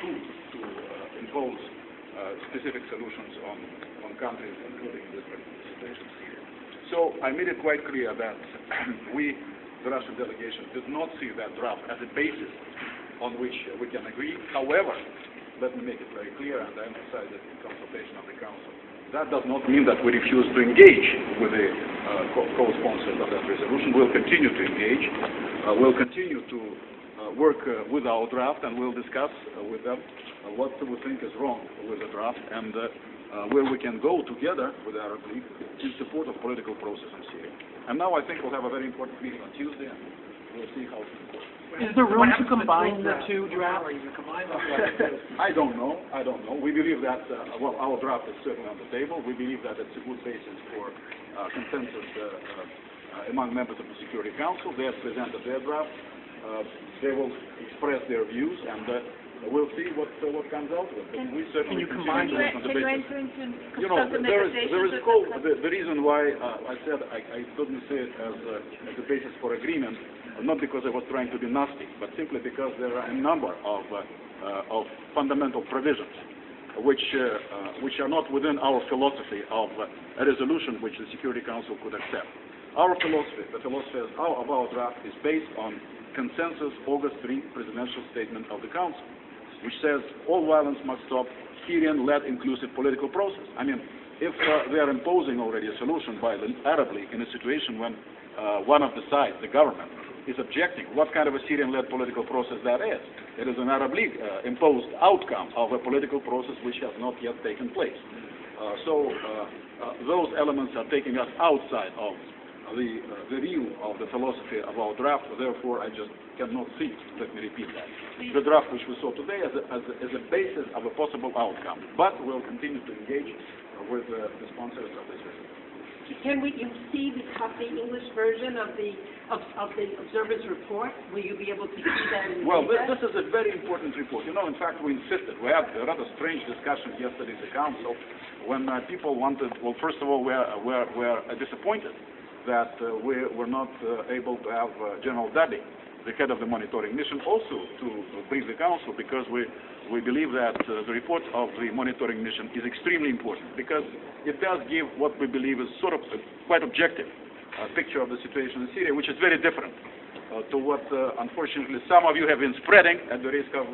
tool to impose specific solutions on countries, including different situations here. So I made it quite clear that we, the Russian delegation, did not see that draft as a basis on which we can agree. However, let me make it very clear, and I emphasize it in consultation of the Council, that does not mean that we refuse to engage with the co-sponsors of that resolution. We'll continue to engage. We'll continue to work with our draft, and we'll discuss with them what we think is wrong with the draft and where we can go together with the Arab League in support of political process in Syria. And now I think we'll have a very important meeting on Tuesday, and we'll see how things go. Is there room to combine the two drafts? I don't know. We believe that, well, our draft is certainly on the table. We believe that it's a good basis for consensus among members of the Security Council. They have presented their draft. They will express their views, and we'll see what comes out of it. We certainly continue to work on the basis. You know, there is scope. The reason why I said I couldn't say it as a basis for agreement, not because I was trying to be nasty, but simply because there are a number of fundamental provisions which are not within our philosophy of a resolution which the Security Council could accept. Our philosophy, the philosophy of our draft, is based on consensus August 3 presidential statement of the Council, which says all violence must stop, Syrian-led inclusive political process. I mean, if they are imposing already a solution by the Arab League in a situation when one of the sides, the government, is objecting, what kind of a Syrian-led political process that is? It is an Arab League imposed outcome of a political process which has not yet taken place. So those elements are taking us outside of the view of the philosophy of our draft. Therefore, I just cannot see, let me repeat that, the draft which we saw today as a basis of a possible outcome. But we'll continue to engage with the sponsors of this resolution. Can we see the English version of the observer's report? Will you be able to see that? Well, this is a very important report. You know, in fact, we insisted. We had a rather strange discussion yesterday in the Council when people wanted. Well, first of all, we're disappointed that we were not able to have General Vitaly, the head of the monitoring mission, also to brief the Council, because we believe that the report of the monitoring mission is extremely important, because it does give what we believe is sort of a quite objective picture of the situation in Syria, which is very different to what, unfortunately, some of you have been spreading at the risk of,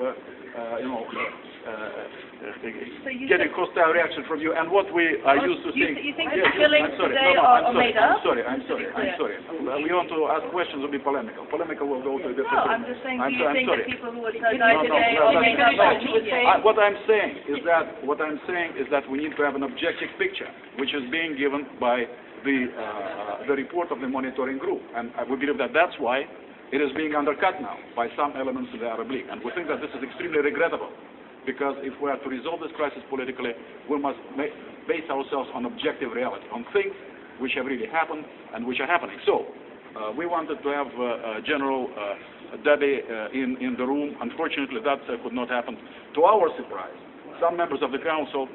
getting hostile reaction from you, and what we are used to seeing. You think the killings today are made up? I'm sorry. We want to ask questions will be polemical. Polemical will go to a different. No, I'm just saying, do you think the people who were killed today are made up? What I'm saying is that we need to have an objective picture, which is being given by the report of the monitoring group, and we believe that that's why it is being undercut now by some elements of the Arab League, and we think that this is extremely regrettable. Because if we are to resolve this crisis politically, we must base ourselves on objective reality, on things which have really happened and which are happening. So, we wanted to have General Vitaly in the room. Unfortunately, that could not happen. To our surprise, some members of the Council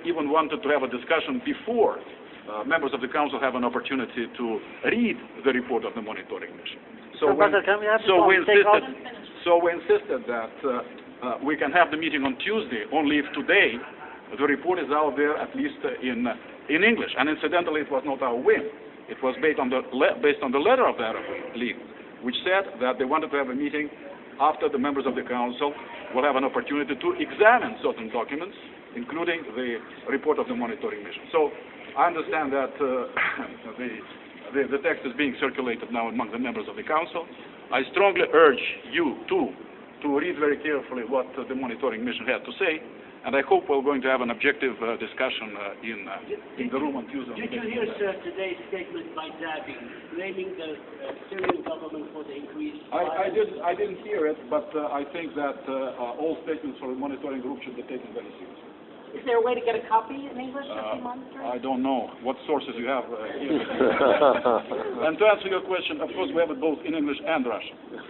even wanted to have a discussion before members of the Council have an opportunity to read the report of the monitoring mission. So we insisted that we can have the meeting on Tuesday, only if today the report is out there at least in English. And incidentally, it was not our whim. It was based on the letter of the Arab League, which said that they wanted to have a meeting after the members of the Council will have an opportunity to examine certain documents, including the report of the monitoring mission. So I understand that the text is being circulated now among the members of the Council. I strongly urge you to read very carefully what the monitoring mission had to say, and I hope we're going to have an objective discussion in the room on Tuesday. Did you hear, sir, today's statement by Vitaly blaming the Syrian government for the increase? I didn't hear it, but I think that all statements for the monitoring group should be taken very seriously. Is there a way to get a copy in English of the monitoring? I don't know what sources you have here. And to answer your question, of course, we have it both in English and Russian.